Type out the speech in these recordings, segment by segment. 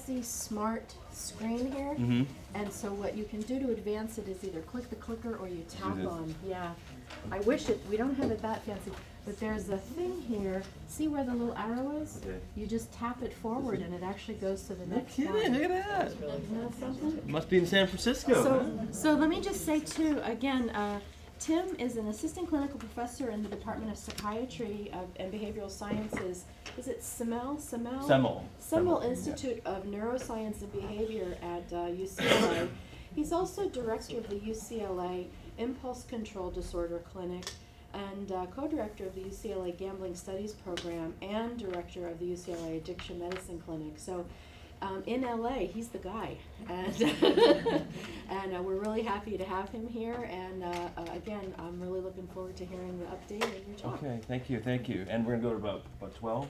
fuzzy, smart screen here. And so what you can do to advance it is either click the clicker or you tap on. Yeah. I wish we don't have it that fancy, but there's a thing here. See where the little arrow is? Okay. You just tap it forward and it actually goes to the next Kidding, one. look at that. Isn't that something? It must be in San Francisco. So let me just say too, again, Tim is an assistant clinical professor in the Department of Psychiatry and Behavioral Sciences. Is it Semel Institute of Neuroscience and Behavior at UCLA. He's also director of the UCLA Impulse Control Disorder Clinic and co-director of the UCLA Gambling Studies Program and director of the UCLA Addiction Medicine Clinic. So in LA, he's the guy, and and we're really happy to have him here. And again, I'm really looking forward to hearing the update and your talk. Okay, thank you. And we're gonna go to about 12.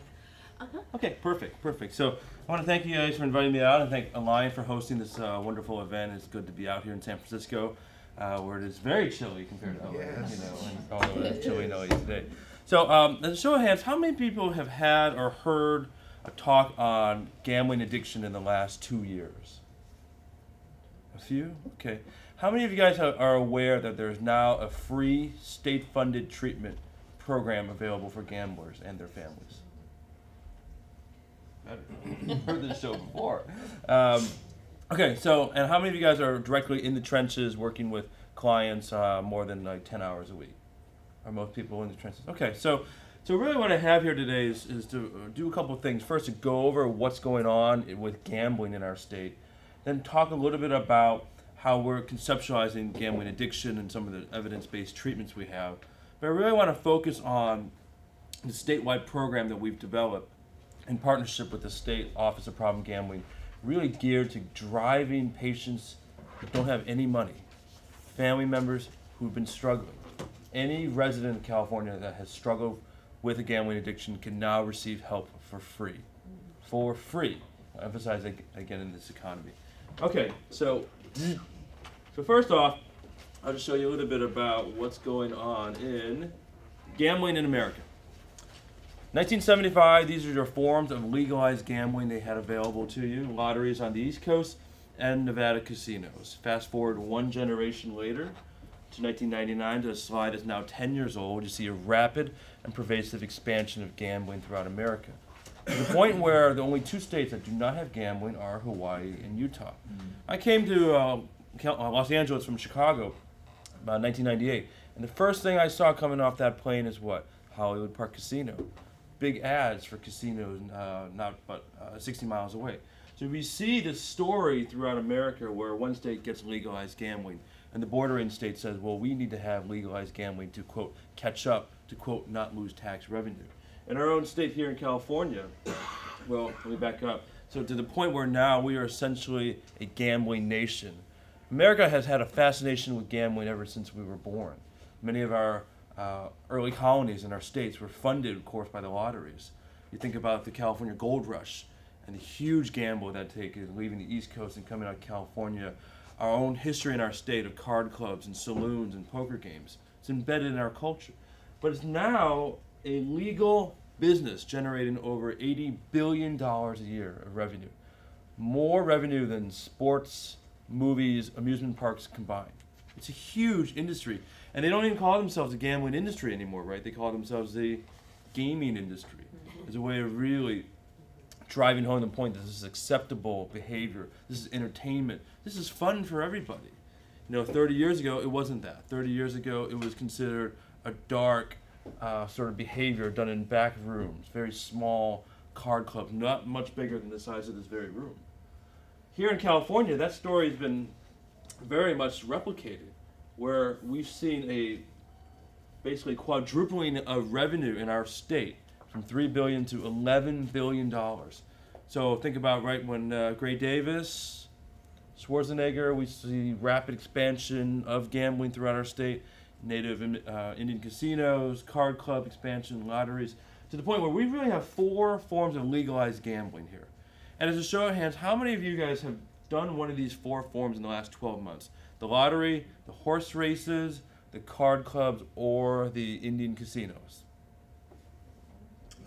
Uh-huh. Okay, perfect. So I want to thank you guys for inviting me out, and thank Alliant for hosting this wonderful event. It's good to be out here in San Francisco, where it is very chilly compared to LA. Yes. You know, and although it's chilly in LA today. So, as a show of hands, how many people have had or heard a talk on gambling addiction in the last 2 years? A few? Okay. How many of you guys are aware that there's now a free state-funded treatment program available for gamblers and their families? I've heard this show before. Okay, so, and how many of you guys are directly in the trenches working with clients more than like 10 hours a week? Are most people in the trenches? Okay, so really what I have here today is to do a couple of things. First, to go over what's going on with gambling in our state. Then talk a little bit about how we're conceptualizing gambling addiction and some of the evidence-based treatments we have. But I really want to focus on the statewide program that we've developed in partnership with the State Office of Problem Gambling, really geared to driving patients who don't have any money, family members who've been struggling. Any resident of California that has struggled with a gambling addiction can now receive help for free. For free. I emphasize again in this economy. Okay, so first off, I'll just show you a little bit about what's going on in gambling in America. 1975, these are your forms of legalized gambling they had available to you. Lotteries on the East Coast and Nevada casinos. Fast forward one generation later to 1999, the slide is now 10 years old. You see a rapid and pervasive expansion of gambling throughout America. To the point where the only two states that do not have gambling are Hawaii and Utah. I came to Los Angeles from Chicago about 1998, and the first thing I saw coming off that plane is what? Hollywood Park Casino. Big ads for casinos not but 60 miles away. So we see this story throughout America where one state gets legalized gambling and the bordering state says, well, we need to have legalized gambling to, quote, catch up, to, quote, not lose tax revenue. In our own state here in California, well, let me back up. So to the point where now we are essentially a gambling nation. America has had a fascination with gambling ever since we were born. Many of our early colonies in our states were funded, of course, by the lotteries. You think about the California Gold Rush and the huge gamble that taken leaving the East Coast and coming out of California. Our own history in our state of card clubs and saloons and poker games. It's embedded in our culture. But it's now a legal business generating over $80 billion a year of revenue. More revenue than sports, movies, amusement parks combined. It's a huge industry. And they don't even call themselves the gambling industry anymore, right? They call themselves the gaming industry. As a way of really driving home the point that this is acceptable behavior, this is entertainment, this is fun for everybody. You know, 30 years ago, it wasn't that. 30 years ago, it was considered a dark sort of behavior done in back rooms, very small card clubs, not much bigger than the size of this very room. Here in California, that story has been very much replicated, where we've seen a basically quadrupling of revenue in our state from $3 billion to $11 billion. So think about right when Gray Davis, Schwarzenegger, we see rapid expansion of gambling throughout our state, native Indian casinos, card club expansion, lotteries, to the point where we really have 4 forms of legalized gambling here. And as a show of hands, how many of you guys have done one of these 4 forms in the last 12 months? The lottery, the horse races, the card clubs, or the Indian casinos?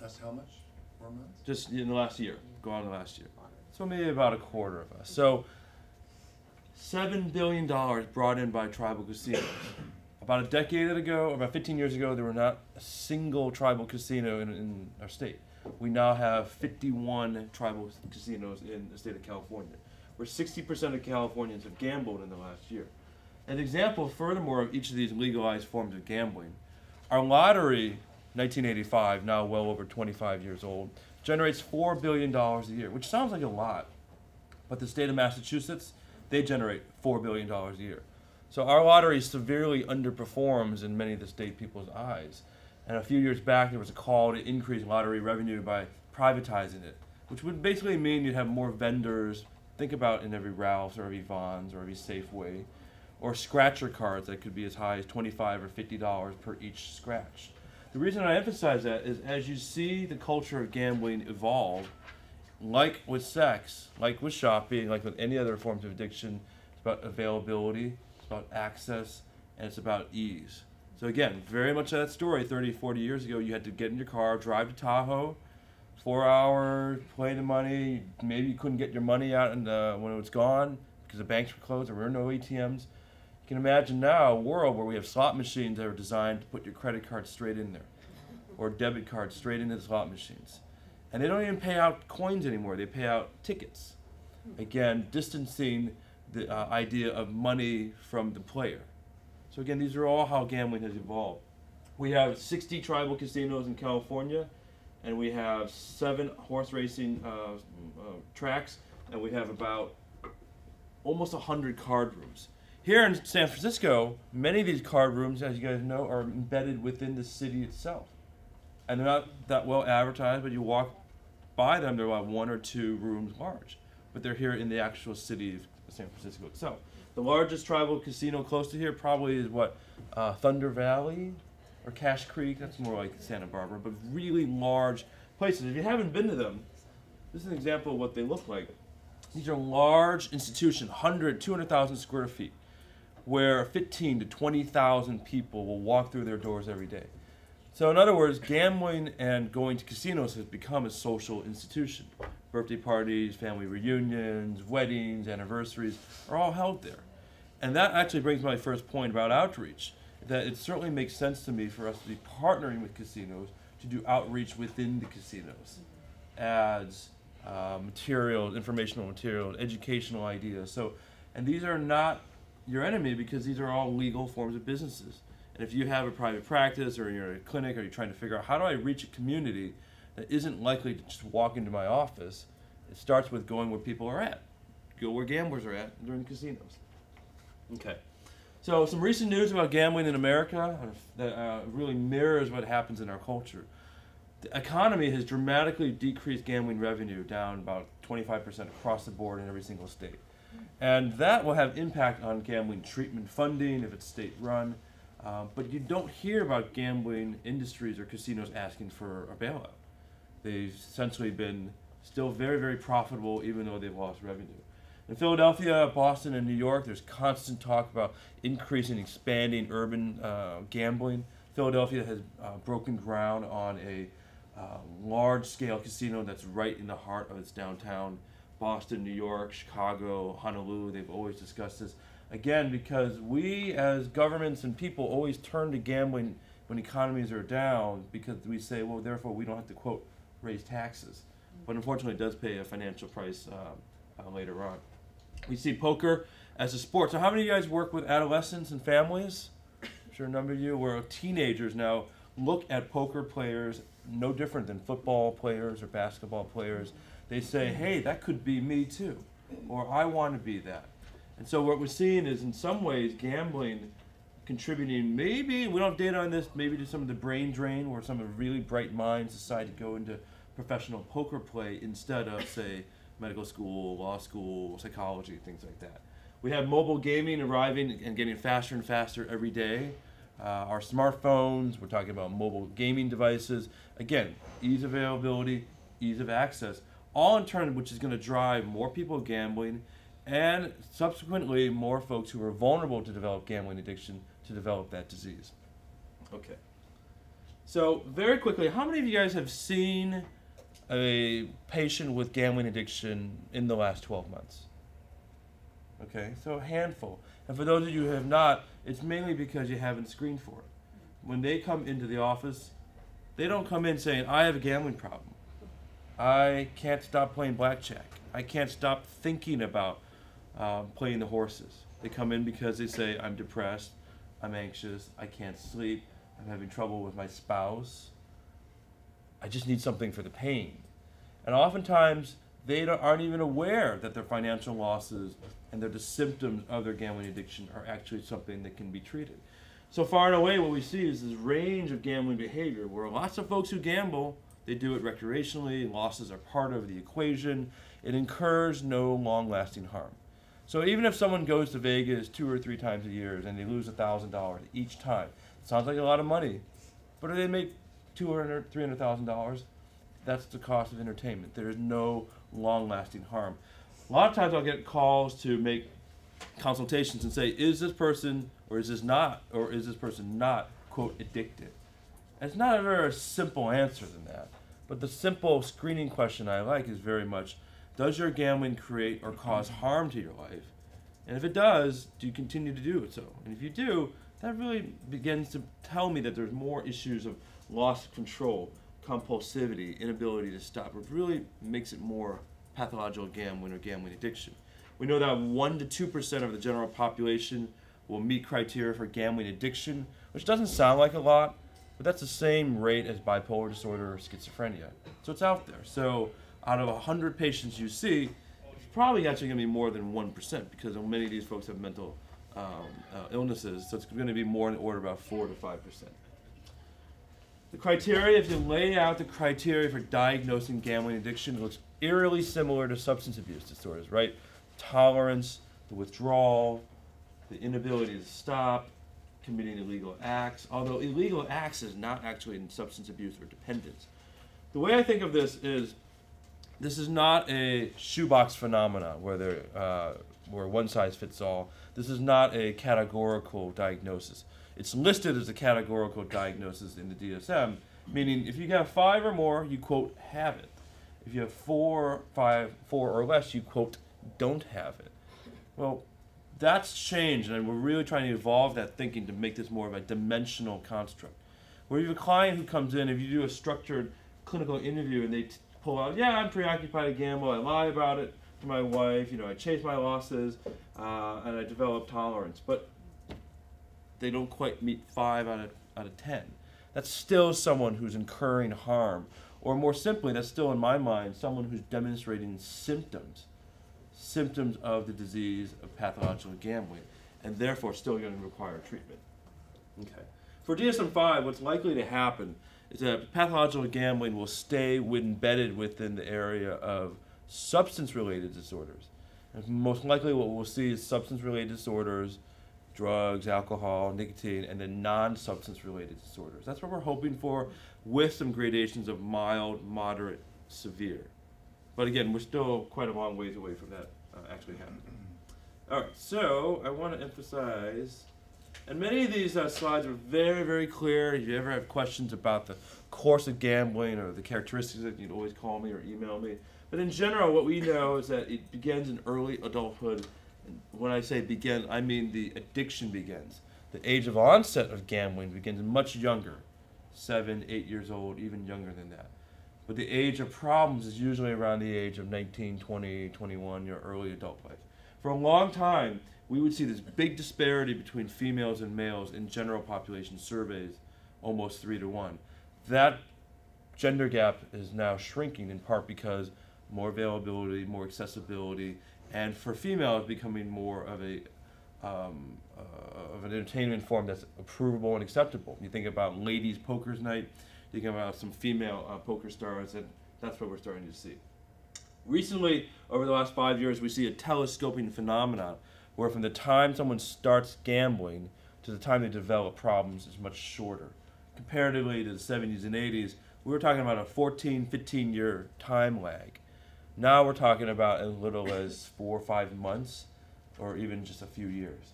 That's how much? 4 months? Just in the last year. Go on in the last year. So maybe about a quarter of us. So $7 billion brought in by tribal casinos. About a decade ago, about 15 years ago, there were not a single tribal casino in our state. We now have 51 tribal casinos in the state of California, where 60% of Californians have gambled in the last year. An example, furthermore, of each of these legalized forms of gambling, our lottery, 1985, now well over 25 years old, generates $4 billion a year, which sounds like a lot, but the state of Massachusetts, they generate $4 billion a year. So our lottery severely underperforms in many of the state people's eyes. And a few years back, there was a call to increase lottery revenue by privatizing it, which would basically mean you'd have more vendors. Think about in every Ralph's or every Vons or every Safeway, or scratcher cards that could be as high as $25 or $50 per each scratch. The reason I emphasize that is as you see the culture of gambling evolve, like with sex, like with shopping, like with any other forms of addiction, it's about availability, it's about access, and it's about ease. So again, very much that story 30, 40 years ago, you had to get in your car, drive to Tahoe, 4 hours, play the money, maybe you couldn't get your money out when it was gone because the banks were closed, there were no ATMs. You can imagine now a world where we have slot machines that are designed to put your credit card straight in there, or debit card straight into the slot machines. And they don't even pay out coins anymore, they pay out tickets. Again, distancing the idea of money from the player. So again, these are all how gambling has evolved. We have 60 tribal casinos in California, and we have 7 horse racing tracks, and we have about almost 100 card rooms. Here in San Francisco, many of these card rooms, as you guys know, are embedded within the city itself. And they're not that well advertised, but you walk by them, they're about 1 or 2 rooms large. But they're here in the actual city of San Francisco itself. The largest tribal casino close to here probably is Thunder Valley or Cache Creek. That's more like Santa Barbara, but really large places. If you haven't been to them, this is an example of what they look like. These are large institutions, 100, 200,000 square feet, where 15 to 20,000 people will walk through their doors every day. So in other words, gambling and going to casinos has become a social institution. Birthday parties, family reunions, weddings, anniversaries are all held there. And that actually brings my first point about outreach, that it certainly makes sense to me for us to be partnering with casinos to do outreach within the casinos. Ads, materials, informational materials, educational ideas. So, and these are not your enemy because these are all legal forms of businesses. And if you have a private practice or you're in a clinic or you're trying to figure out how do I reach a community that isn't likely to just walk into my office, it starts with going where people are at. Go where gamblers are at during the casinos. Okay. So some recent news about gambling in America that really mirrors what happens in our culture. The economy has dramatically decreased gambling revenue down about 25% across the board in every single state. And that will have impact on gambling treatment funding if it's state run. But you don't hear about gambling industries or casinos asking for a bailout. They've essentially been still very, very profitable even though they've lost revenue. In Philadelphia, Boston, and New York, there's constant talk about increasing, expanding urban gambling. Philadelphia has broken ground on a large-scale casino that's right in the heart of its downtown. Boston, New York, Chicago, Honolulu, they've always discussed this. Again, because we as governments and people always turn to gambling when economies are down because we say, well, therefore we don't have to, quote, raise taxes. But unfortunately it does pay a financial price later on. We see poker as a sport. So how many of you guys work with adolescents and families? I'm sure a number of you, where teenagers now look at poker players no different than football players or basketball players. They say, hey, that could be me too, or I want to be that. And so what we're seeing is in some ways gambling contributing, maybe, we don't have data on this, maybe to some of the brain drain where some of the really bright minds decide to go into professional poker play instead of, say, medical school, law school, psychology, things like that. We have mobile gaming arriving and getting faster and faster every day. Our smartphones, we're talking about mobile gaming devices. Again, ease of availability, ease of access, all in turn which is going to drive more people gambling and subsequently more folks who are vulnerable to develop gambling addiction to develop that disease. Okay. So very quickly, how many of you guys have seen a patient with gambling addiction in the last 12 months? Okay, so a handful. And for those of you who have not, it's mainly because you haven't screened for it. When they come into the office, they don't come in saying, I have a gambling problem. I can't stop playing blackjack. I can't stop thinking about playing the horses. They come in because they say, I'm depressed, I'm anxious, I can't sleep, I'm having trouble with my spouse. I just need something for the pain. And oftentimes, they aren't even aware that their financial losses and that the symptoms of their gambling addiction are actually something that can be treated. So far and away, what we see is this range of gambling behavior where lots of folks who gamble, they do it recreationally, losses are part of the equation, it incurs no long-lasting harm. So even if someone goes to Vegas 2 or 3 times a year and they lose $1,000 each time, it sounds like a lot of money, but if they make $200,000, $300,000, that's the cost of entertainment. There is no long-lasting harm. A lot of times I'll get calls to make consultations and say, is this person or is this person not, quote, addicted? And it's not a very simple answer than that. But the simple screening question I like is very much, does your gambling create or cause harm to your life? And if it does, do you continue to do so? And if you do, that really begins to tell me that there's more issues of loss of control, compulsivity, inability to stop. It really makes it more pathological gambling or gambling addiction. We know that 1 to 2% of the general population will meet criteria for gambling addiction, which doesn't sound like a lot, but that's the same rate as bipolar disorder or schizophrenia. So it's out there. So out of 100 patients you see, it's probably actually going to be more than 1% because many of these folks have mental illnesses, so it's going to be more in the order of about 4 to 5%. The criteria, if you lay out the criteria for diagnosing gambling addiction, it looks eerily similar to substance abuse disorders, right? Tolerance, the withdrawal, the inability to stop, committing illegal acts, although illegal acts is not actually in substance abuse or dependence. The way I think of this is not a shoebox phenomena where one size fits all. This is not a categorical diagnosis. It's listed as a categorical diagnosis in the DSM, meaning if you have 5 or more, you, quote, have it. If you have 4 or less, you, quote, don't have it. Well, that's changed, and we're really trying to evolve that thinking to make this more of a dimensional construct. Where you have a client who comes in, if you do a structured clinical interview and they pull out, yeah, I'm preoccupied, I gamble, I lie about it to my wife, I chase my losses, and I develop tolerance. But they don't quite meet 5 out of 10. That's still someone who's incurring harm. Or more simply, that's still in my mind, someone who's demonstrating symptoms of the disease of pathological gambling, and therefore still going to require treatment. Okay. For DSM-5, what's likely to happen is that pathological gambling will stay embedded within the area of substance-related disorders. And most likely what we'll see is substance-related disorders, drugs, alcohol, nicotine, and then non-substance related disorders. That's what we're hoping for, with some gradations of mild, moderate, severe. But again, we're still quite a long ways away from that actually happening. All right, so I want to emphasize, and many of these slides are very, very clear. If you ever have questions about the course of gambling or the characteristics of it, you can always call me or email me. But in general, what we know is that it begins in early adulthood. And when I say begin, I mean the addiction begins. The age of onset of gambling begins much younger, 7, 8 years old, even younger than that. But the age of problems is usually around the age of 19, 20, 21, your early adult life. For a long time, we would see this big disparity between females and males in general population surveys, almost 3 to 1. That gender gap is now shrinking in part because more availability, more accessibility, and for females becoming more of an entertainment form that's approvable and acceptable. You think about ladies' poker's night, you think about some female poker stars, and that's what we're starting to see. Recently, over the last 5 years, we see a telescoping phenomenon where from the time someone starts gambling to the time they develop problems is much shorter. Comparatively to the 70s and 80s, we were talking about a 14, 15-year time lag. Now we're talking about as little as 4 or 5 months, or even just a few years.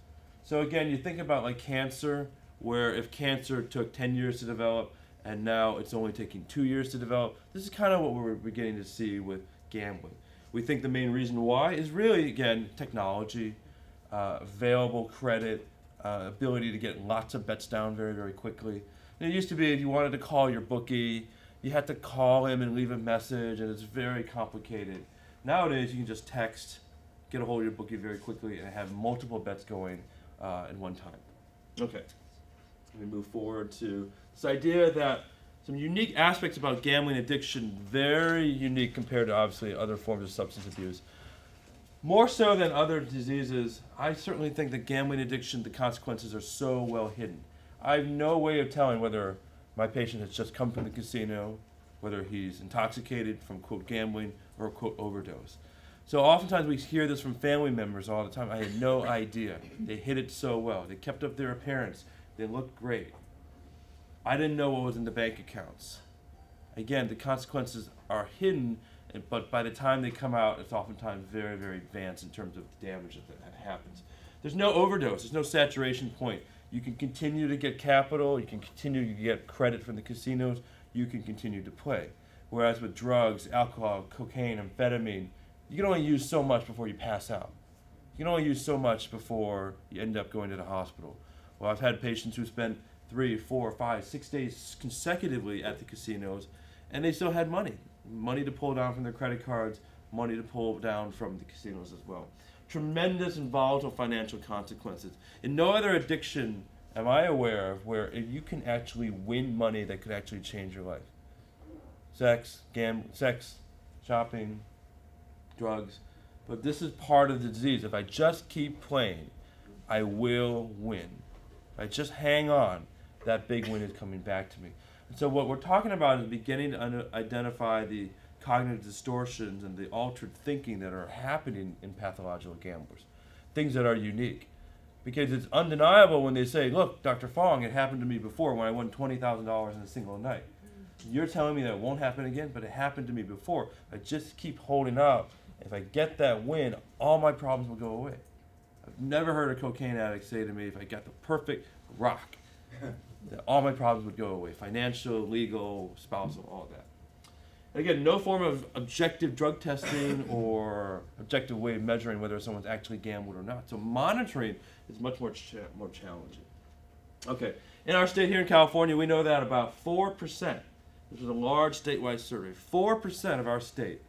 So again, you think about like cancer, where if cancer took 10 years to develop, and now it's only taking 2 years to develop. This is kind of what we're beginning to see with gambling. We think the main reason why is really, again, technology, available credit, ability to get lots of bets down very, very quickly. And it used to be if you wanted to call your bookie, you had to call him and leave a message, and it's very complicated. Nowadays, you can just text, get a hold of your bookie very quickly, and have multiple bets going at one time. Okay, let me move forward to this idea that some unique aspects about gambling addiction, very unique compared to obviously other forms of substance abuse. More so than other diseases, I certainly think that gambling addiction, the consequences are so well hidden. I have no way of telling whether my patient has just come from the casino, whether he's intoxicated from, quote, gambling or, quote, overdose. So oftentimes we hear this from family members all the time. I had no idea. They hid it so well. They kept up their appearance. They looked great. I didn't know what was in the bank accounts. Again, the consequences are hidden, but by the time they come out, it's oftentimes very, very advanced in terms of the damage that happens. There's no overdose. There's no saturation point. You can continue to get capital. You can continue to get credit from the casinos. You can continue to play. Whereas with drugs, alcohol, cocaine, amphetamine, you can only use so much before you pass out. You can only use so much before you end up going to the hospital. Well, I've had patients who spent 3, 4, 5, 6 days consecutively at the casinos, and they still had money to pull down from their credit cards, money to pull down from the casinos as well. Tremendous and volatile financial consequences. In no other addiction am I aware of where if you can actually win money that could actually change your life. Sex, shopping, drugs. But this is part of the disease. If I just keep playing, I will win. If I just hang on, that big win is coming back to me. And so what we're talking about is beginning to identify the cognitive distortions and the altered thinking that are happening in pathological gamblers. Things that are unique. Because it's undeniable when they say, look, Dr. Fong, it happened to me before when I won $20,000 in a single night. You're telling me that it won't happen again, but it happened to me before. I just keep holding out. If I get that win, all my problems will go away. I've never heard a cocaine addict say to me, if I got the perfect rock, that all my problems would go away. Financial, legal, spousal, all of that. And again, no form of objective drug testing or objective way of measuring whether someone's actually gambled or not. So monitoring is much more challenging. Okay, in our state here in California, we know that about 4%, this was a large statewide survey, 4% of our state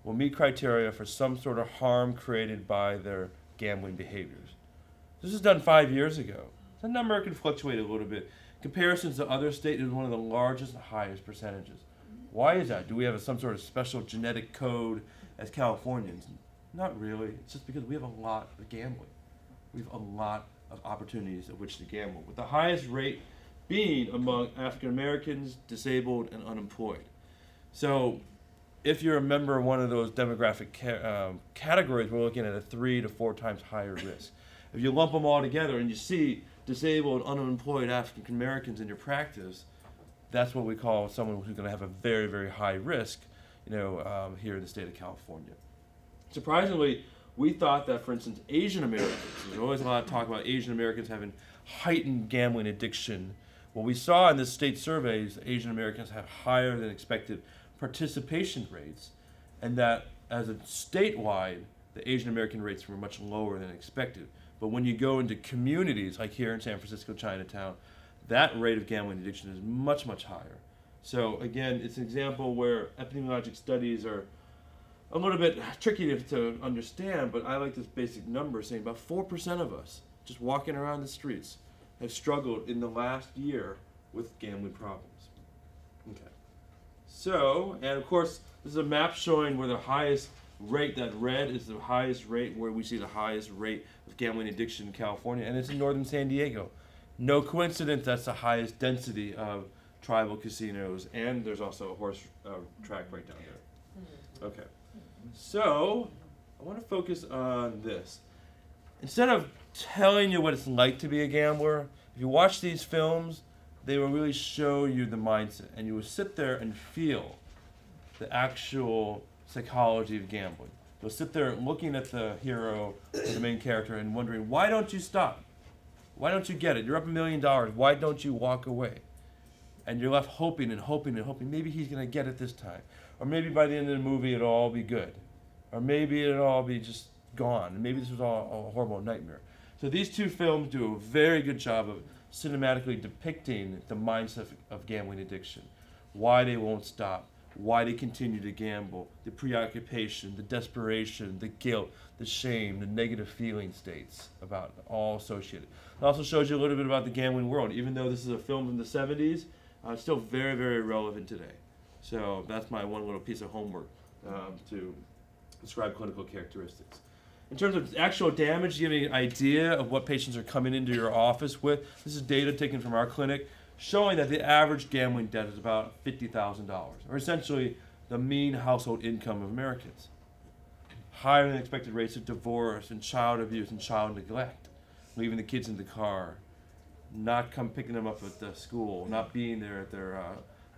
will meet criteria for some sort of harm created by their gambling behaviors. This was done 5 years ago. The number can fluctuate a little bit. Comparisons to other states is one of the largest and highest percentages. Why is that? Do we have some sort of special genetic code as Californians? Not really. It's just because we have a lot of gambling. We have a lot of opportunities at which to gamble, with the highest rate being among African Americans, disabled, and unemployed. So if you're a member of one of those demographic categories, we're looking at a 3 to 4 times higher risk. If you lump them all together and you see disabled, unemployed African Americans in your practice, that's what we call someone who's going to have a very, very high risk, here in the state of California. Surprisingly, we thought that, for instance, Asian Americans, there's always a lot of talk about Asian Americans having heightened gambling addiction. What we saw in this state surveys, Asian Americans have higher than expected participation rates, and that as a statewide, the Asian American rates were much lower than expected. But when you go into communities, like here in San Francisco, Chinatown, that rate of gambling addiction is much, much higher. So again, it's an example where epidemiologic studies are a little bit tricky to understand, but I like this basic number saying about 4% of us just walking around the streets have struggled in the last year with gambling problems. Okay. So, and of course, this is a map showing where the highest rate, that red is the highest rate where we see the highest rate of gambling addiction in California, and it's in northern San Diego. No coincidence that's the highest density of tribal casinos, and there's also a horse track right down there. Okay, so I want to focus on this. Instead of telling you what it's like to be a gambler, if you watch these films, they will really show you the mindset, and you will sit there and feel the actual psychology of gambling. You'll sit there looking at the hero, or the main character, and wondering, why don't you stop? Why don't you get it? You're up $1 million. Why don't you walk away? and you're left hoping and hoping and hoping maybe he's going to get it this time, or maybe by the end of the movie it'll all be good, or maybe it'll all be just gone, and maybe this was all a horrible nightmare. So these two films do a very good job of cinematically depicting the mindset of gambling addiction, why they won't stop, why they continue to gamble, the preoccupation, the desperation, the guilt, the shame, the negative feeling states about all associated. It also shows you a little bit about the gambling world. Even though this is a film from the 70s, it's still very, very relevant today. So that's my one little piece of homework to describe clinical characteristics. In terms of actual damage, to give you an idea of what patients are coming into your office with, this is data taken from our clinic showing that the average gambling debt is about $50,000, or essentially the mean household income of Americans. Higher than expected rates of divorce and child abuse and child neglect, leaving the kids in the car, not picking them up at the school, not being there at their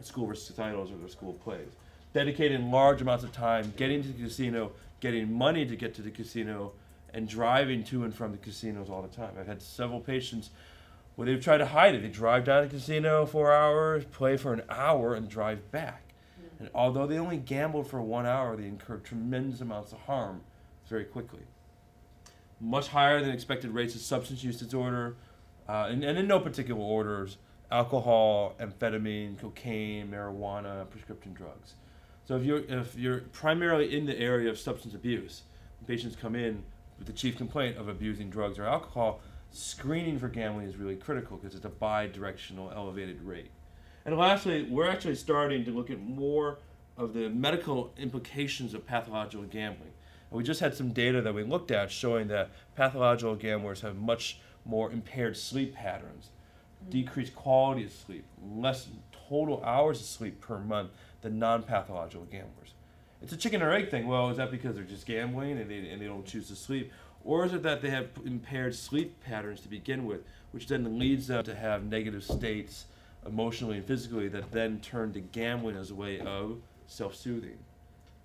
school recitals or their school plays. Dedicating large amounts of time getting to the casino, getting money to get to the casino, and driving to and from the casinos all the time. I've had several patients where they've tried to hide it. They drive down to the casino 4 hours, play for an hour, and drive back. And although they only gambled for 1 hour, they incurred tremendous amounts of harm very quickly. Much higher than expected rates of substance use disorder, and in no particular orders, alcohol, amphetamine, cocaine, marijuana, prescription drugs. So if you're primarily in the area of substance abuse, patients come in with the chief complaint of abusing drugs or alcohol, screening for gambling is really critical because it's a bi-directional elevated rate. And lastly, we're actually starting to look at more of the medical implications of pathological gambling. And we just had some data that we looked at showing that pathological gamblers have much more impaired sleep patterns, decreased quality of sleep, less total hours of sleep per month than non-pathological gamblers. It's a chicken or egg thing. Well, is that because they're just gambling and they don't choose to sleep? Or is it that they have impaired sleep patterns to begin with, which then leads them to have negative states emotionally and physically that then turn to gambling as a way of self-soothing?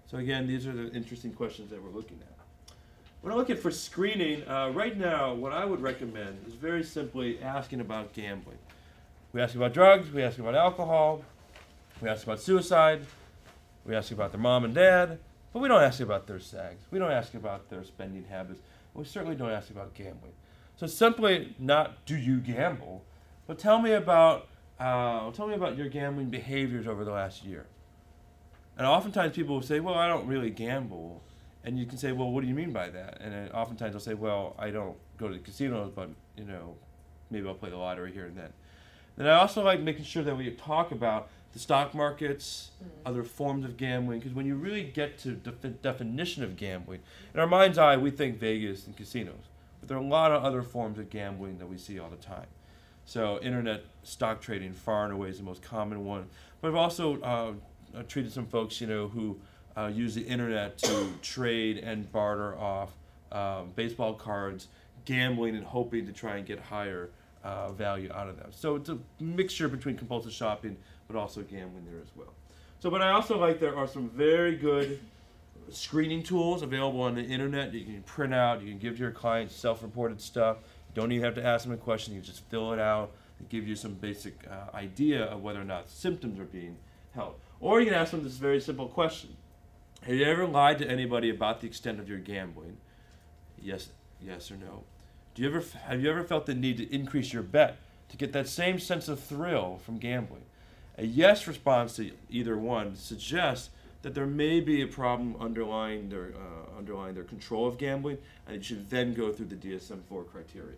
So again, these are the interesting questions that we're looking at. When I look at for screening, right now, what I would recommend is very simply asking about gambling. We ask about drugs, we ask about alcohol, we ask about suicide, we ask about their mom and dad, but we don't ask about their SAGs. We don't ask about their spending habits. We certainly don't ask about gambling. So simply not do you gamble, but tell me about your gambling behaviors over the last year. And oftentimes people will say, well, I don't really gamble. And you can say, well, what do you mean by that? And then oftentimes they'll say, well, I don't go to the casinos, but maybe I'll play the lottery here and then. Then I also like making sure that we talk about the stock markets, other forms of gambling, because when you really get to definition of gambling, in our mind's eye, we think Vegas and casinos, but there are a lot of other forms of gambling that we see all the time. So internet stock trading, far and away, is the most common one. But I've also treated some folks, who use the internet to trade and barter off baseball cards, gambling and hoping to try and get higher value out of them. So it's a mixture between compulsive shopping but also gambling there as well. So, but I also like there are some very good screening tools available on the internet that you can print out, you can give to your clients, self-reported stuff. You don't even have to ask them a question, you can just fill it out and give you some basic idea of whether or not symptoms are being held. Or you can ask them this very simple question. Have you ever lied to anybody about the extent of your gambling? Yes or no. Have you ever felt the need to increase your bet to get that same sense of thrill from gambling? A yes response to either one suggests that there may be a problem underlying their control of gambling, and you should then go through the DSM-4 criteria.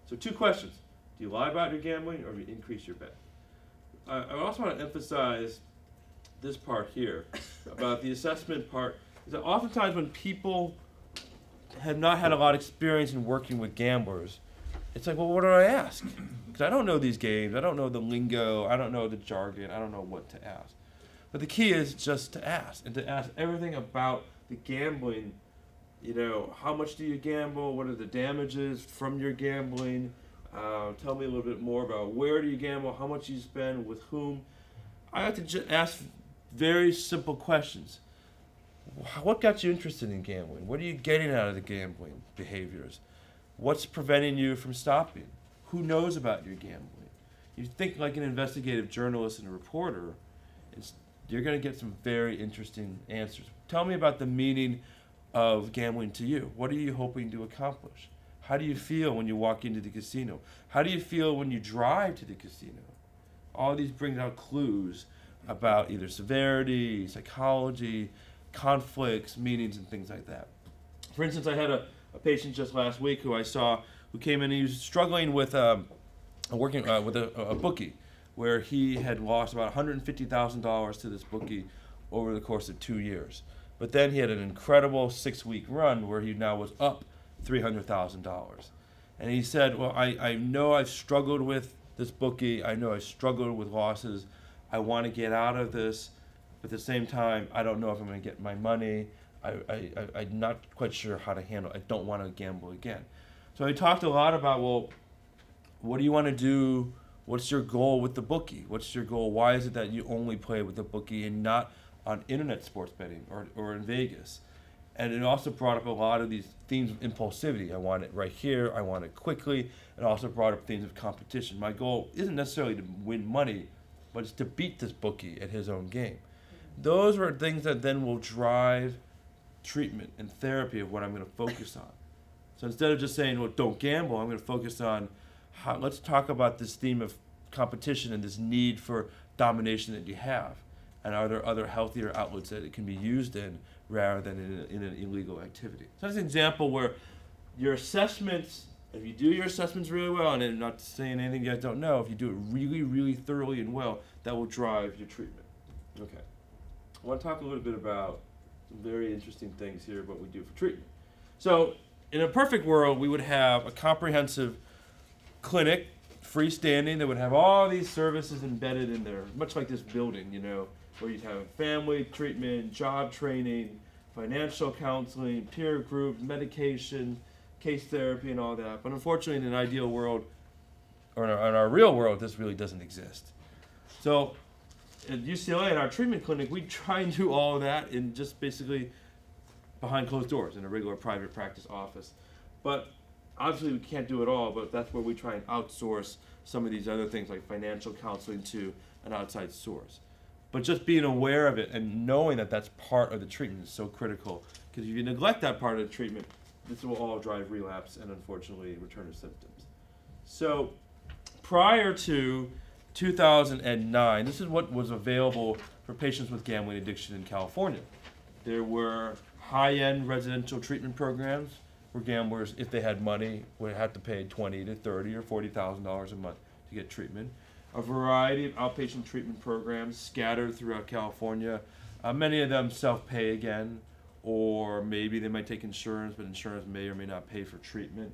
So 2 questions. Do you lie about your gambling, or do you increase your bet? I also want to emphasize this part here about the assessment part, is that oftentimes when people have not had a lot of experience in working with gamblers, it's like, well, what do I ask? Because I don't know these games, I don't know the lingo, I don't know the jargon, I don't know what to ask. But the key is just to ask, and to ask everything about the gambling. How much do you gamble? What are the damages from your gambling? Tell me a little bit more about where do you gamble, how much you spend, with whom. I have to just ask very simple questions. What got you interested in gambling? What are you getting out of the gambling behaviors? What's preventing you from stopping? Who knows about your gambling? you think like an investigative journalist and a reporter, you're going to get some very interesting answers. Tell me about the meaning of gambling to you. What are you hoping to accomplish? How do you feel when you walk into the casino? How do you feel when you drive to the casino? All these bring out clues about either severity, psychology, conflicts, meanings, and things like that. For instance, I had a patient just last week who I saw who came in and he was struggling with working with a bookie where he had lost about $150,000 to this bookie over the course of 2 years. But then he had an incredible 6-week run where he now was up $300,000. And he said, well, I know I've struggled with this bookie. I know I've struggled with losses. I want to get out of this. But at the same time, I don't know if I'm going to get my money. I'm not quite sure how to handle it. I don't want to gamble again. So we talked a lot about, well, what do you want to do? What's your goal with the bookie? What's your goal? Why is it that you only play with the bookie and not on internet sports betting or in Vegas? And it also brought up a lot of these themes of impulsivity. I want it right here. I want it quickly. It also brought up themes of competition. My goal isn't necessarily to win money, but it's to beat this bookie at his own game. Those are things that then will drive treatment and therapy of what I'm going to focus on. So instead of just saying, well, don't gamble, I'm going to focus on let's talk about this theme of competition and this need for domination that you have. And are there other healthier outlets that it can be used in rather than in an illegal activity? So that's an example where your assessments, if you do your assessments really well, and I'm not saying anything you guys don't know, if you do it really, really thoroughly and well, that will drive your treatment. Okay. I want to talk a little bit about some very interesting things here, what we do for treatment. So in a perfect world, we would have a comprehensive clinic, freestanding, that would have all these services embedded in there, much like this building, you know, where you'd have family treatment, job training, financial counseling, peer groups, medication, case therapy, and all that. But unfortunately, in an ideal world, or in our real world, this really doesn't exist. So at UCLA, in our treatment clinic, we try and do all of that in just basically behind closed doors in a regular private practice office. But obviously, we can't do it all, but that's where we try and outsource some of these other things like financial counseling to an outside source. But just being aware of it and knowing that that's part of the treatment is so critical, because if you neglect that part of the treatment, this will all drive relapse and unfortunately return of symptoms. So prior to 2009, this is what was available for patients with gambling addiction in California. There were high-end residential treatment programs where gamblers, if they had money, would have to pay $20,000 to $30,000 or $40,000 a month to get treatment. A variety of outpatient treatment programs scattered throughout California. Many of them self-pay again, or maybe they might take insurance, but insurance may or may not pay for treatment.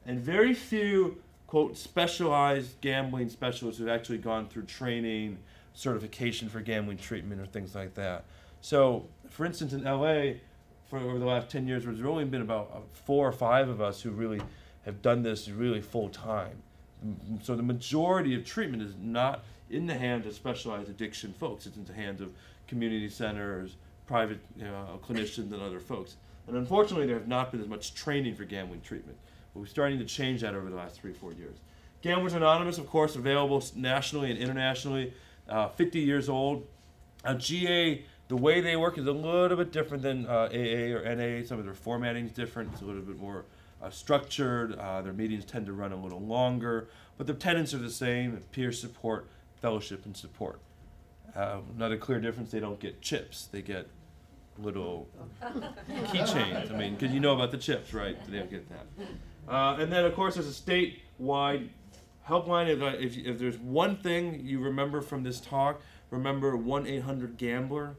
And very few, quote, specialized gambling specialists who've actually gone through training, certification for gambling treatment, or things like that. So, for instance, in LA, for over the last 10 years, there's only been about 4 or 5 of us who really have done this really full time. So the majority of treatment is not in the hands of specialized addiction folks. It's in the hands of community centers, private clinicians, and other folks. And unfortunately, there have not been as much training for gambling treatment. But we're starting to change that over the last 3-4 years. Gamblers Anonymous, of course, available nationally and internationally, 50 years old. GA, the way they work is a little bit different than AA or NA. Some of their formatting is different. It's a little bit more structured. Their meetings tend to run a little longer, but the tenets are the same: peer support, fellowship, and support. Another clear difference: they don't get chips; they get little keychains. I mean, because you know about the chips, right? They don't get that. And then, of course, there's a statewide helpline. If there's one thing you remember from this talk, remember 1-800-GAMBLER.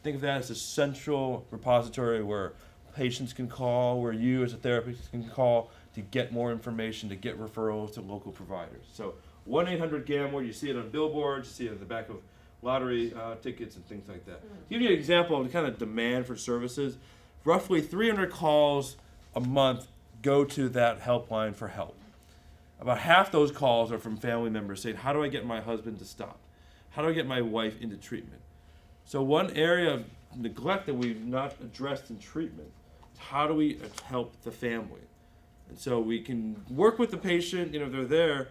Think of that as a central repository where patients can call, where you as a therapist can call to get more information, to get referrals to local providers. So 1-800-GAMBLER, you see it on billboards, you see it on the back of lottery tickets and things like that. To give you an example of the kind of demand for services, roughly 300 calls a month go to that helpline for help. About half those calls are from family members saying, how do I get my husband to stop? How do I get my wife into treatment? So one area of neglect that we've not addressed in treatment is how do we help the family? And so we can work with the patient, if they're there,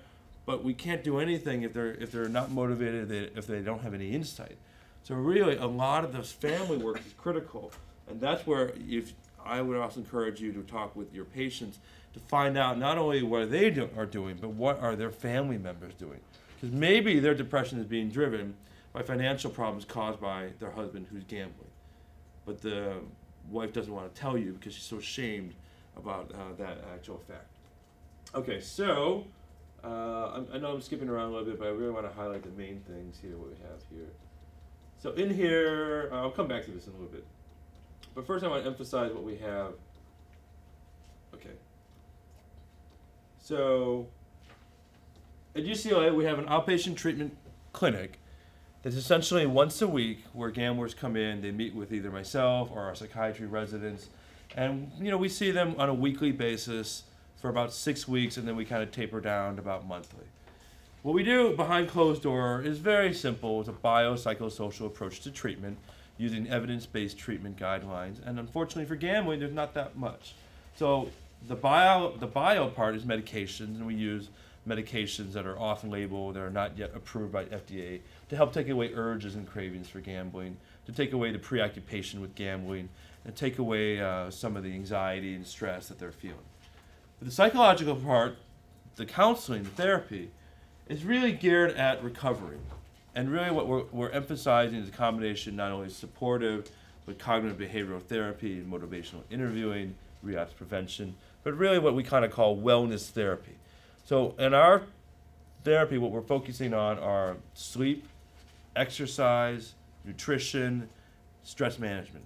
but we can't do anything if they're not motivated, if they don't have any insight. So really, a lot of this family work is critical, and that's where I would also encourage you to talk with your patients to find out not only what they are doing, but what are their family members doing. Because maybe their depression is being driven by financial problems caused by their husband who's gambling, but the wife doesn't want to tell you because she's so ashamed about that actual fact. Okay, so I know I'm skipping around a little bit, but I really want to highlight the main things here, what we have here. So in here, I'll come back to this in a little bit. But first I want to emphasize what we have. Okay. So at UCLA, we have an outpatient treatment clinic that's essentially once a week where gamblers come in, they meet with either myself or our psychiatry residents, and we see them on a weekly basis for about 6 weeks, and then we kind of taper down to about monthly. What we do behind closed door is very simple. It's a biopsychosocial approach to treatment using evidence-based treatment guidelines, and unfortunately for gambling, there's not that much. So the bio part is medications, and we use medications that are off-label, that are not yet approved by FDA, to help take away urges and cravings for gambling, to take away the preoccupation with gambling, and take away some of the anxiety and stress that they're feeling. But the psychological part, the counseling, the therapy, is really geared at recovery. And really what we're emphasizing is a combination not only supportive, but cognitive behavioral therapy, motivational interviewing, relapse prevention, but really what we kind of call wellness therapy. So in our therapy, what we're focusing on are sleep, exercise, nutrition, stress management.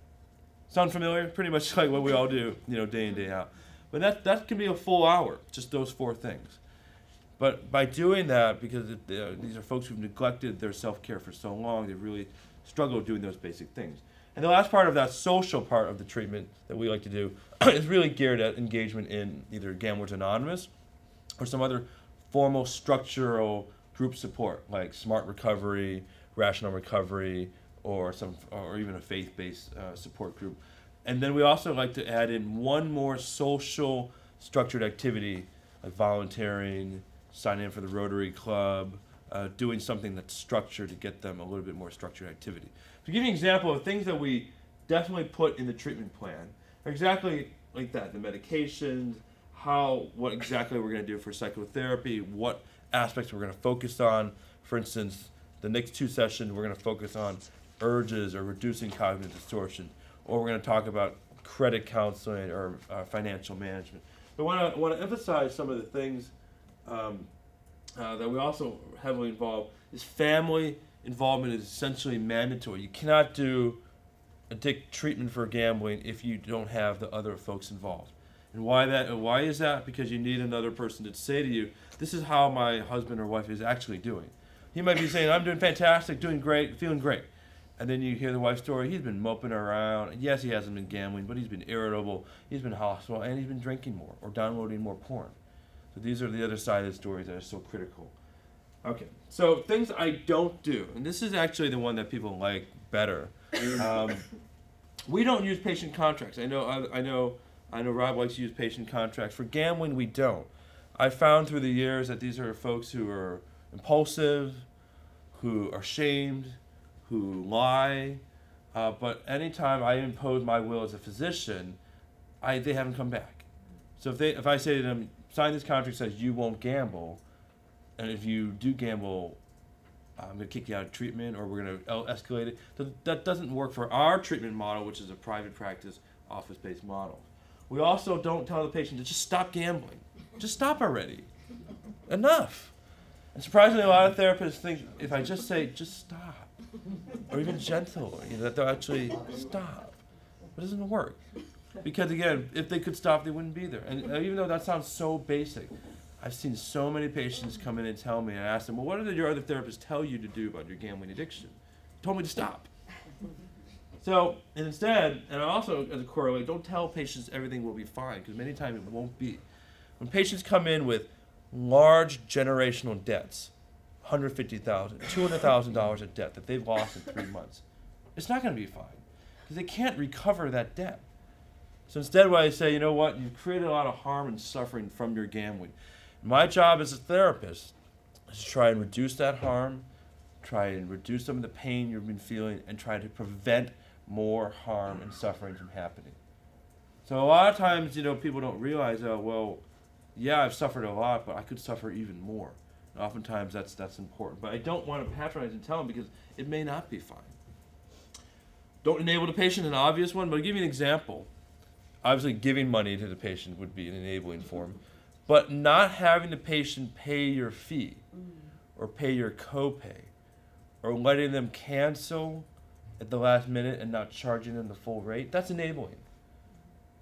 Sound familiar? Pretty much like what we all do, day in, day out. But that can be a full hour, just those 4 things. But by doing that, because these are folks who've neglected their self-care for so long, they really struggle doing those basic things. And the last part of that social part of the treatment that we like to do is really geared at engagement in either Gamblers Anonymous or some other formal structural group support, like Smart Recovery, Rational Recovery, or even a faith-based support group. And then we also like to add in one more social structured activity, like volunteering, signing in for the Rotary Club, doing something that's structured to get them a little bit more structured activity. To give you an example of things that we definitely put in the treatment plan are exactly like that: the medications, what exactly we're going to do for psychotherapy, what aspects we're going to focus on. For instance, the next 2 sessions we're going to focus on urges or reducing cognitive distortion, or we're going to talk about credit counseling or financial management. But I want to emphasize some of the things that we also heavily involve is family involvement is essentially mandatory. You cannot do addict treatment for gambling if you don't have the other folks involved. And why is that? Because you need another person to say to you, this is how my husband or wife is actually doing. He might be saying, I'm doing fantastic, doing great, feeling great. And then you hear the wife's story, he's been moping around. Yes, he hasn't been gambling, but he's been irritable, he's been hospital, and he's been drinking more or downloading more porn. So these are the other side of the stories that are so critical. Okay, so things I don't do, and this is actually the one that people like better. We don't use patient contracts. I know Rob likes to use patient contracts. For gambling, we don't. I found through the years that these are folks who are impulsive, who are shamed, who lie, but anytime I impose my will as a physician, they haven't come back. So if I say to them, sign this contract that says you won't gamble, and if you do gamble, I'm going to kick you out of treatment, or we're going to escalate it. That doesn't work for our treatment model, which is a private practice, office-based model. We also don't tell the patient to just stop gambling. Just stop already. Enough. And surprisingly, a lot of therapists think if I just say, just stop, or even gentle, that they'll actually stop. But it doesn't work. Because again, if they could stop, they wouldn't be there. And even though that sounds so basic, I've seen so many patients come in and tell me, and I ask them, well, what did your other therapists tell you to do about your gambling addiction? They told me to stop. So, and instead, and I also, as a corollary, don't tell patients everything will be fine, because many times it won't be. When patients come in with large generational debts, $150,000, $200,000 of debt that they've lost in 3 months, it's not going to be fine, because they can't recover that debt. So instead, what I say, you know what, you've created a lot of harm and suffering from your gambling. My job as a therapist is to try and reduce that harm, try and reduce some of the pain you've been feeling, and try to prevent more harm and suffering from happening. So a lot of times, people don't realize, oh, well, yeah, I've suffered a lot, but I could suffer even more. And oftentimes that's important. But I don't want to patronize and tell them because it may not be fine. Don't enable the patient, an obvious one, but I'll give you an example. Obviously, giving money to the patient would be an enabling form. But not having the patient pay your fee or pay your copay or letting them cancel at the last minute and not charging them the full rate, that's enabling.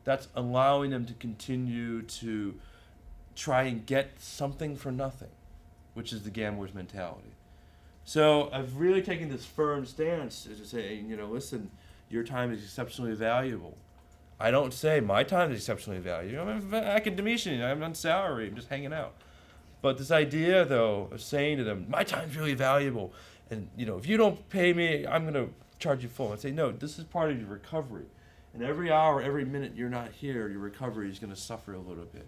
That's allowing them to continue to try and get something for nothing, which is the gambler's mentality. So I've really taken this firm stance to say, listen, your time is exceptionally valuable. I don't say my time is exceptionally valuable. I'm an academician. I'm on salary. I'm just hanging out. But this idea, though, of saying to them, my time's really valuable, and if you don't pay me, I'm going to charge you full. I say, no, this is part of your recovery. And every hour, every minute you're not here, your recovery is going to suffer a little bit.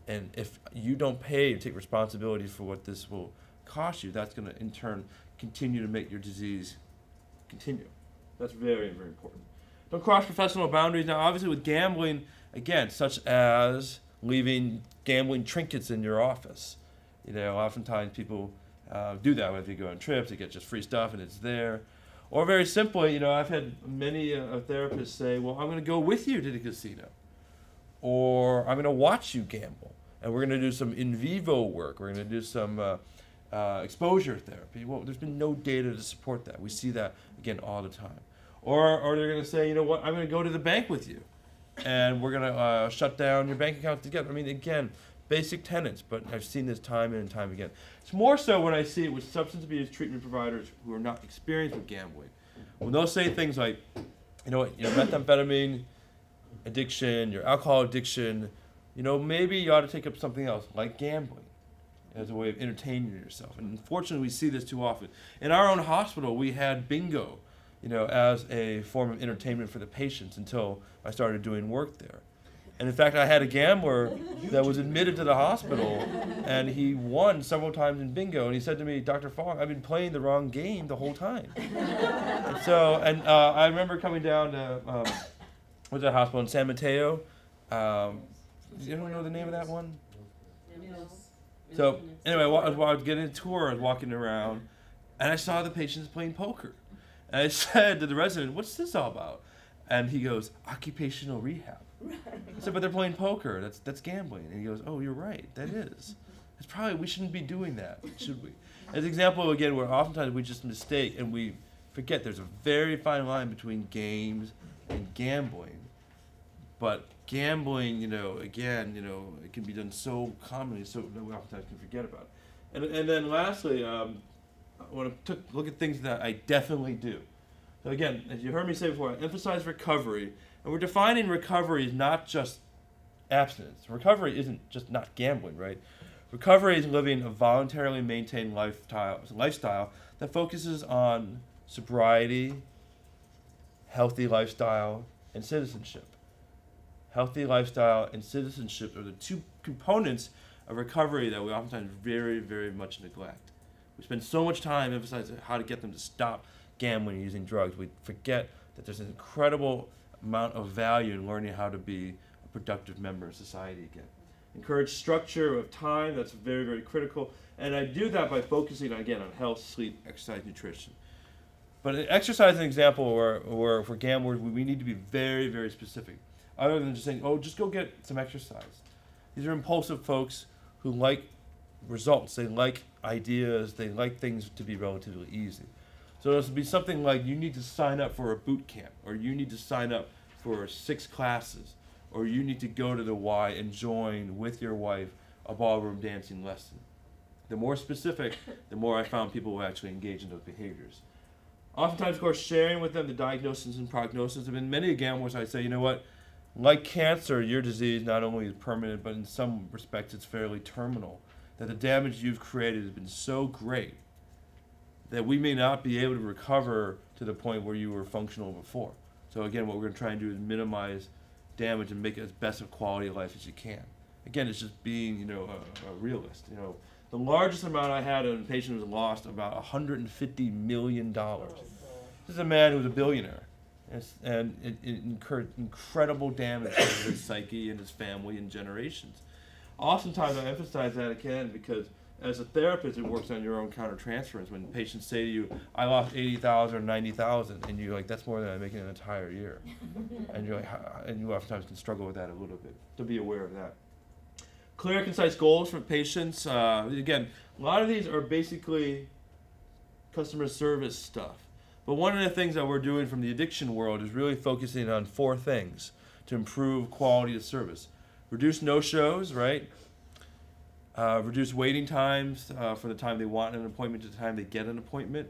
And if you don't pay and take responsibility for what this will cost you, that's going to, in turn, continue to make your disease continue. That's very, very important. Don't cross professional boundaries. Now, obviously, with gambling, again, such as leaving gambling trinkets in your office. Oftentimes people do that when they go on trips. They get just free stuff, and it's there. Or very simply, I've had many therapists say, well, I'm going to go with you to the casino. Or I'm going to watch you gamble. And we're going to do some in vivo work. We're going to do some exposure therapy. Well, there's been no data to support that. We see that, again, all the time. Or they're going to say, I'm going to go to the bank with you. And we're going to shut down your bank account together. I mean, again, basic tenets, but I've seen this time and time again. It's more so when I see it with substance abuse treatment providers who are not experienced with gambling. When they'll say things like, your methamphetamine addiction, your alcohol addiction, maybe you ought to take up something else, like gambling, as a way of entertaining yourself. And unfortunately, we see this too often. In our own hospital, we had bingo, as a form of entertainment for the patients until I started doing work there. And in fact, I had a gambler that was admitted to the hospital, and he won several times in bingo. And he said to me, Dr. Fong, I've been playing the wrong game the whole time. And I remember coming down to, what's that hospital in San Mateo? You don't know the name of that one? So anyway, while I was getting a tour, I was walking around, and I saw the patients playing poker. And I said to the resident, what's this all about? And he goes, occupational rehab. I said, but they're playing poker. That's gambling. And he goes, oh, you're right. That is. It's probably, we shouldn't be doing that, should we? As an example, again, where oftentimes we just mistake and we forget there's a very fine line between games and gambling. But gambling, again, it can be done so commonly, so that we oftentimes can forget about it. And then lastly, I want to look at things that I definitely do. So again, as you heard me say before, I emphasize recovery. And we're defining recovery as not just abstinence. Recovery isn't just not gambling, right? Recovery is living a voluntarily maintained lifestyle that focuses on sobriety, healthy lifestyle, and citizenship. Healthy lifestyle and citizenship are the two components of recovery that we oftentimes very, very much neglect. We spend so much time emphasizing how to get them to stop gambling and using drugs. We forget that there's an incredible amount of value in learning how to be a productive member of society again. Encourage structure of time, that's very, very critical. And I do that by focusing, again, on health, sleep, exercise, nutrition. But exercise is an example where for gamblers, we need to be very, very specific. Other than just saying, oh, just go get some exercise. These are impulsive folks who like results. They like ideas. They like things to be relatively easy. So this would be something like you need to sign up for a boot camp, or you need to sign up for 6 classes, or you need to go to the Y and join with your wife a ballroom dancing lesson. The more specific, the more I found people will actually engage in those behaviors. Oftentimes, of course, sharing with them the diagnosis and prognosis. There have been many gamblers I say, you know what, like cancer, your disease not only is permanent, but in some respects it's fairly terminal. That the damage you've created has been so great that we may not be able to recover to the point where you were functional before. So again, what we're going to try and do is minimize damage and make it as best of quality of life as you can. Again, it's just being, a realist. The largest amount I had in a patient was lost about $150 million. This is a man who was a billionaire. And it incurred incredible damage to his psyche and his family and generations. Oftentimes, I emphasize that again because as a therapist, it works on your own countertransference. When patients say to you, I lost 80,000 or 90,000, and you're like, that's more than I make in an entire year. And you're like, and you oftentimes can struggle with that a little bit. So be aware of that. Clear, concise goals for patients. Again, a lot of these are basically customer service stuff. But one of the things that we're doing from the addiction world is really focusing on 4 things to improve quality of service. Reduce no-shows, right? Reduce waiting times from the time they want an appointment to the time they get an appointment.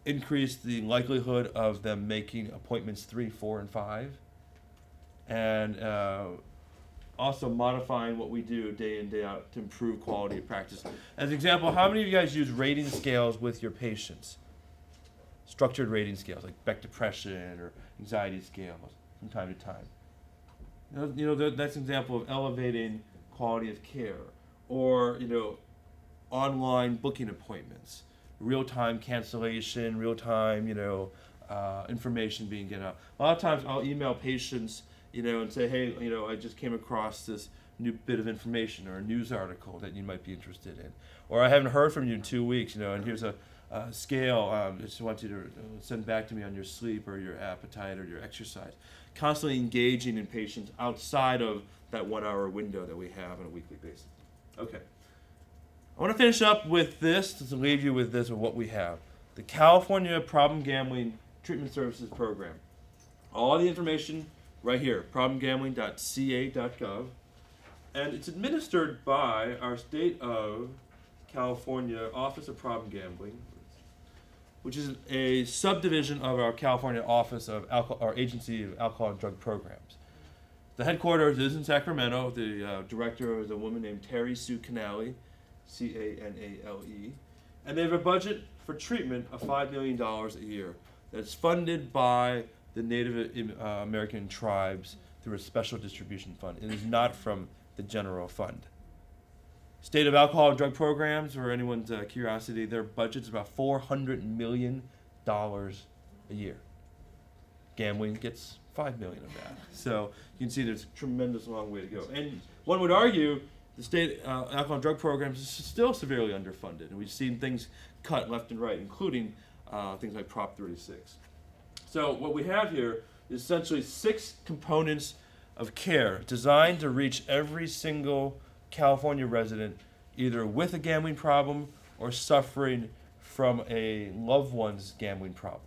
Increase the likelihood of them making appointments 3, 4, and 5. And also modifying what we do day in, day out to improve quality of practice. As an example, how many of you guys use rating scales with your patients? Structured rating scales like Beck Depression or anxiety scales from time to time. That's an example of elevating quality of care. Or, online booking appointments, real-time cancellation, real-time, information being given out. A lot of times I'll email patients, and say, hey, I just came across this new bit of information or a news article that you might be interested in. Or I haven't heard from you in 2 weeks, and here's a scale. I just want you to send back to me on your sleep or your appetite or your exercise. Constantly engaging in patients outside of that 1-hour window that we have on a weekly basis. Okay. I want to finish up with this, to leave you with this of what we have. The California Problem Gambling Treatment Services Program. All the information right here, problemgambling.ca.gov. And it's administered by our state of California Office of Problem Gambling, which is a subdivision of our California Office of our Agency of Alcohol and Drug Programs. The headquarters is in Sacramento. The director is a woman named Terry Sue Canale, C-A-N-A-L-E. And they have a budget for treatment of $5 million a year that's funded by the Native American tribes through a special distribution fund. It is not from the general fund. State of Alcohol and Drug Programs, for anyone's curiosity, their budget's about $400 million a year. Gambling gets $5 million of that. So you can see there's a tremendous long way to go. And one would argue the state alcohol and drug programs is still severely underfunded. And we've seen things cut left and right, including things like Prop 36. So what we have here is essentially 6 components of care designed to reach every single California resident either with a gambling problem or suffering from a loved one's gambling problem.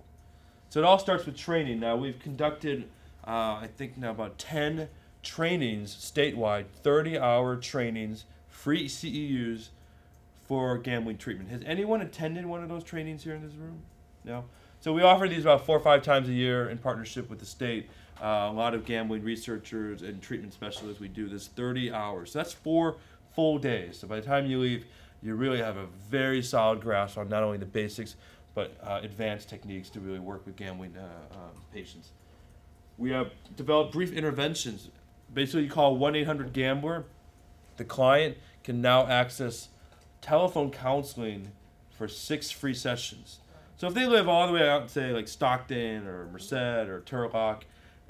So it all starts with training. Now we've conducted, I think now about 10 trainings statewide, 30-hour trainings, free CEUs for gambling treatment. Has anyone attended one of those trainings here in this room? No? So we offer these about 4 or 5 times a year in partnership with the state. A lot of gambling researchers and treatment specialists, we do this 30 hours. So that's 4 full days. So by the time you leave, you really have a very solid grasp on not only the basics, but advanced techniques to really work with gambling patients. We have developed brief interventions. Basically, you call 1-800-GAMBLER. The client can now access telephone counseling for 6 free sessions. So if they live all the way out, say, like Stockton or Merced or Turlock,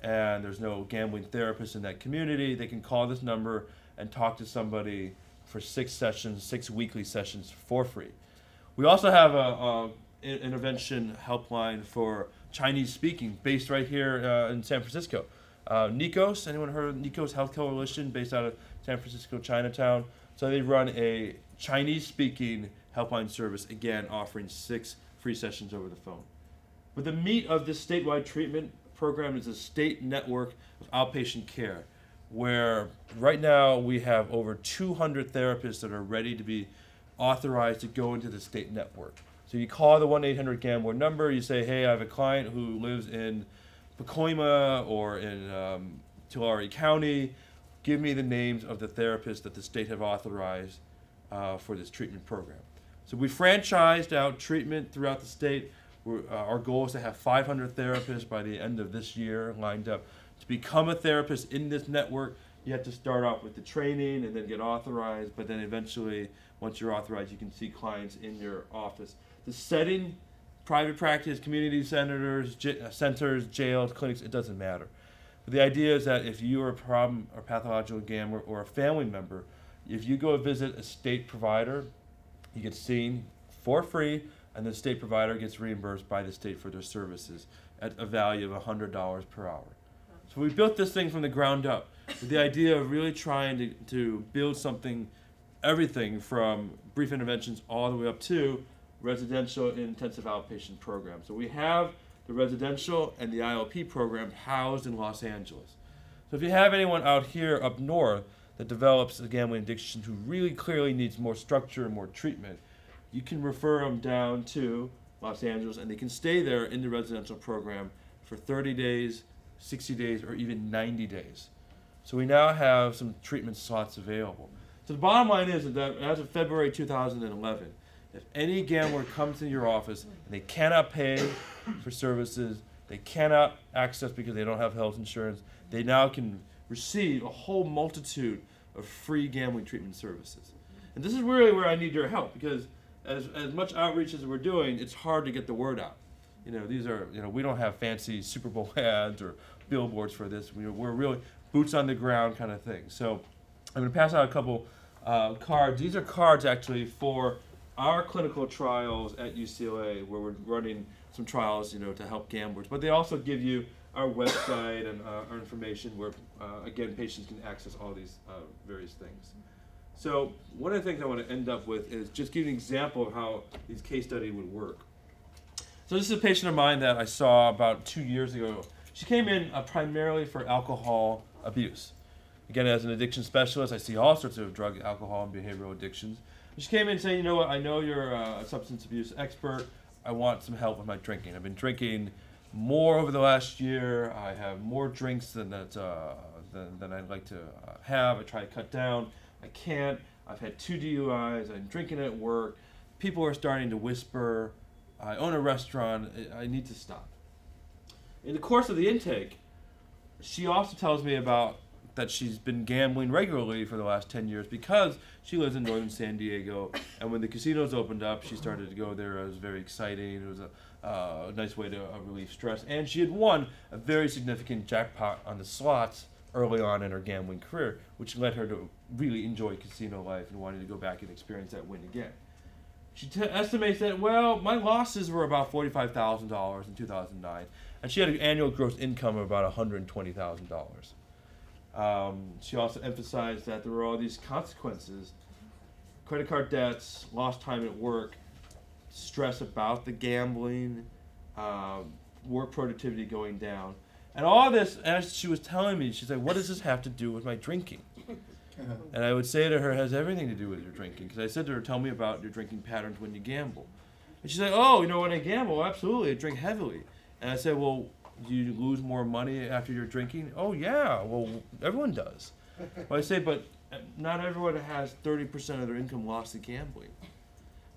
and there's no gambling therapist in that community, they can call this number and talk to somebody for 6 sessions, 6 weekly sessions for free. We also have a intervention helpline for Chinese speaking based right here in San Francisco. Nikos, anyone heard of Nikos Health Coalition based out of San Francisco, Chinatown? So they run a Chinese speaking helpline service, again offering 6 free sessions over the phone. But the meat of this statewide treatment program is a state network of outpatient care, where right now we have over 200 therapists that are ready to be authorized to go into the state network. So you call the 1-800-GAMBLER number, you say, hey, I have a client who lives in Pacoima or in Tulare County. Give me the names of the therapists that the state have authorized for this treatment program. So we franchised out treatment throughout the state. Our goal is to have 500 therapists by the end of this year lined up. To become a therapist in this network, You have to start off with the training and then get authorized, but then eventually, once you're authorized, you can see clients in your office. The setting, private practice, community centers, jails, clinics, it doesn't matter. But the idea is that if you are a problem or pathological gambler or a family member, if you go visit a state provider, you get seen for free, and the state provider gets reimbursed by the state for their services at a value of $100 per hour. So we built this thing from the ground up with the idea of really trying to build something, everything from brief interventions all the way up to residential and intensive outpatient programs. So we have the residential and the IOP program housed in Los Angeles. So if you have anyone out here up north that develops a gambling addiction who really clearly needs more structure and more treatment, you can refer them down to Los Angeles and they can stay there in the residential program for 30 days, 60 days, or even 90 days. So we now have some treatment slots available. So the bottom line is that as of February 2011, if any gambler comes to your office and they cannot pay for services, they cannot access because they don't have health insurance, they now can receive a whole multitude of free gambling treatment services. And this is really where I need your help, because as much outreach as we're doing, it's hard to get the word out. These are, we don't have fancy Super Bowl ads or billboards for this. We're really boots on the ground kind of thing. So I'm going to pass out a couple cards. These are cards actually for our clinical trials at UCLA, where we're running some trials, to help gamblers. But they also give you our website and our information where, again, patients can access all these various things. So one of the things I want to end up with is just give an example of how these case studies would work. So this is a patient of mine that I saw about 2 years ago. She came in primarily for alcohol abuse. Again, as an addiction specialist, I see all sorts of drug, alcohol, and behavioral addictions. She came in saying, I know you're a substance abuse expert. I want some help with my drinking. I've been drinking more over the last year. I have more drinks than I'd like to have. I try to cut down. I can't. I've had 2 DUIs. I'm drinking at work. People are starting to whisper. I own a restaurant. I need to stop. In the course of the intake, she also tells me about that she's been gambling regularly for the last 10 years because she lives in northern San Diego, and when the casinos opened up, she started to go there. It was very exciting. It was a nice way to relieve stress, and she had won a very significant jackpot on the slots early on in her gambling career, which led her to really enjoy casino life and wanting to go back and experience that win again. She estimates that, my losses were about $45,000 in 2009, and she had an annual gross income of about $120,000. She also emphasized that there were all these consequences: credit card debts, lost time at work, stress about the gambling, work productivity going down. And all this, as she was telling me, she's like, what does this have to do with my drinking? And I would say to her, it has everything to do with your drinking. Because I said to her, tell me about your drinking patterns when you gamble. And she's like, when I gamble, absolutely, I drink heavily. And I said, well, do you lose more money after you're drinking? Oh, yeah, well, everyone does. Well, I say, but not everyone has 30% of their income lost to gambling.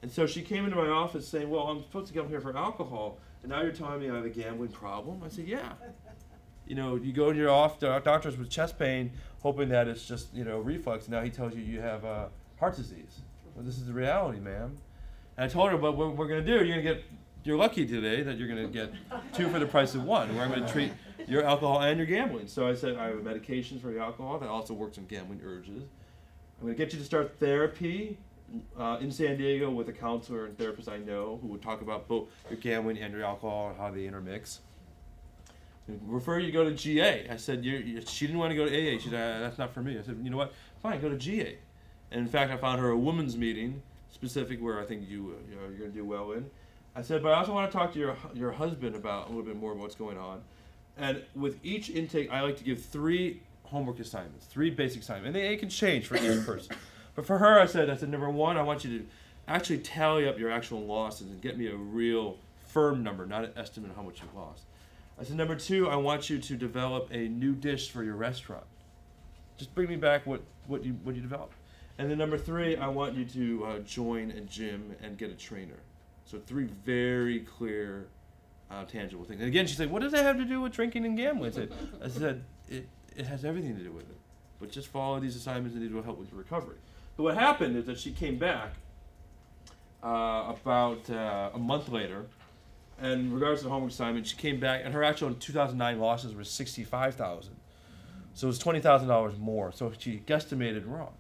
And so she came into my office saying, well, I'm supposed to come here for alcohol, and now you're telling me I have a gambling problem? I said, yeah. You go to your doctors with chest pain, hoping that it's just, reflux, and now he tells you you have heart disease. Well, this is the reality, ma'am. And I told her, but what we're going to do, you're lucky today that you're going to get 2 for the price of 1, where I'm going to treat your alcohol and your gambling. So I said, I have medications for your alcohol that also works on gambling urges. I'm going to get you to start therapy in San Diego with a counselor and therapist I know who would talk about both your gambling and your alcohol and how they intermix. Refer you to go to GA. I said, she didn't want to go to AA. She said, that's not for me. I said, you know what? Fine, go to GA. And in fact, I found her a women's meeting specific where I think you're going to do well in. I said, but I also want to talk to your husband about a little bit more about what's going on. And with each intake, I like to give 3 homework assignments, 3 basic assignments. And they can change for each person. But for her, I said, number 1, I want you to actually tally up your actual losses and get me a real firm number, not an estimate of how much you've lost. I said, number 2, I want you to develop a new dish for your restaurant. Just bring me back what you developed. And then number 3, I want you to join a gym and get a trainer. So 3 very clear, tangible things. And again, she's like, what does that have to do with drinking and gambling? I said it has everything to do with it. but just follow these assignments and these will help with your recovery. But what happened is that she came back about a month later, and in regards to the homework assignment, she came back, and her actual 2009 losses were $65,000. So it was $20,000 more. So she guesstimated wrong.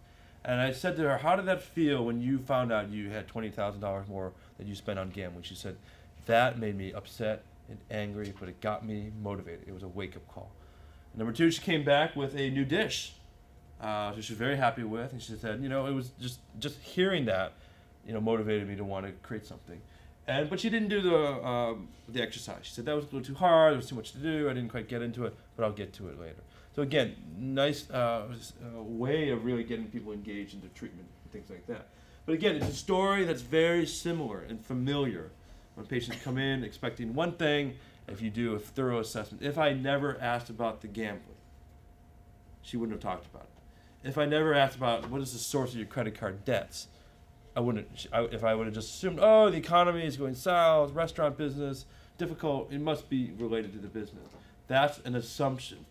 And I said to her, how did that feel when you found out you had $20,000 more that you spent on gambling? She said, that made me upset and angry, but it got me motivated. It was a wake-up call. Number two, she came back with a new dish, which she was very happy with, and she said, you know, it was just hearing that, you know, motivated me to want to create something. But she didn't do the exercise. She said that was a little too hard. There was too much to do. I didn't quite get into it, but I'll get to it later. So again, nice way of really getting people engaged into treatment and things like that. But again, it's a story that's very similar and familiar. When patients come in expecting one thing, if you do a thorough assessment. If I never asked about the gambling, she wouldn't have talked about it. If I never asked about what is the source of your credit card debts, I wouldn't. If I would have just assumed, oh, the economy is going south, restaurant business, difficult, it must be related to the business. That's an assumption.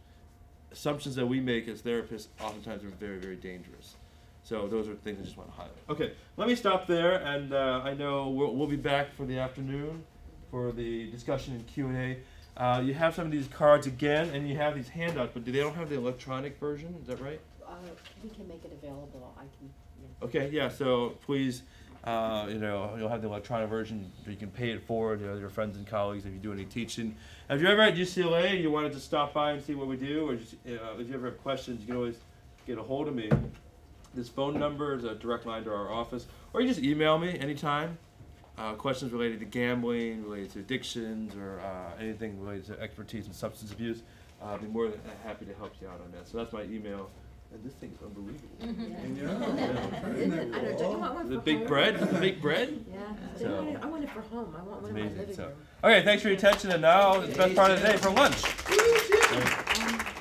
Assumptions that we make as therapists oftentimes are very, very dangerous. So those are things I just want to highlight. Okay, let me stop there, and I know we'll be back for the afternoon for the discussion and Q&A. You have some of these cards again, and you have these handouts, but they don't have the electronic version. Is that right? We can make it available. I can. Yeah. Okay, yeah. So please, you know, you'll have the electronic version. You can pay it forward to your friends and colleagues if you do any teaching. And if you're ever at UCLA and you wanted to stop by and see what we do, or just, if you ever have questions, you can always get a hold of me. This phone number is a direct line to our office, or you just email me anytime. Questions related to gambling, related to addictions, or anything related to expertise in substance abuse. I'll be more than happy to help you out on that. So that's my email. And this thing's unbelievable. Don't you want one The for big home? bread? The big bread? Yeah. So- I want it for home. I want one in my Amazing. living So, room. okay, thanks for your attention. And now it's the best part of the day for lunch.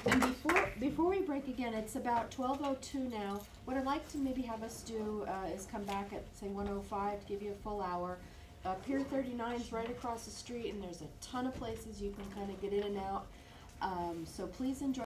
And before we break again, it's about 12:02 now. What I'd like to maybe have us do is come back at, say, 1:05 to give you a full hour. Pier 39 is right across the street, and there's a ton of places you can kind of get in and out. So please enjoy.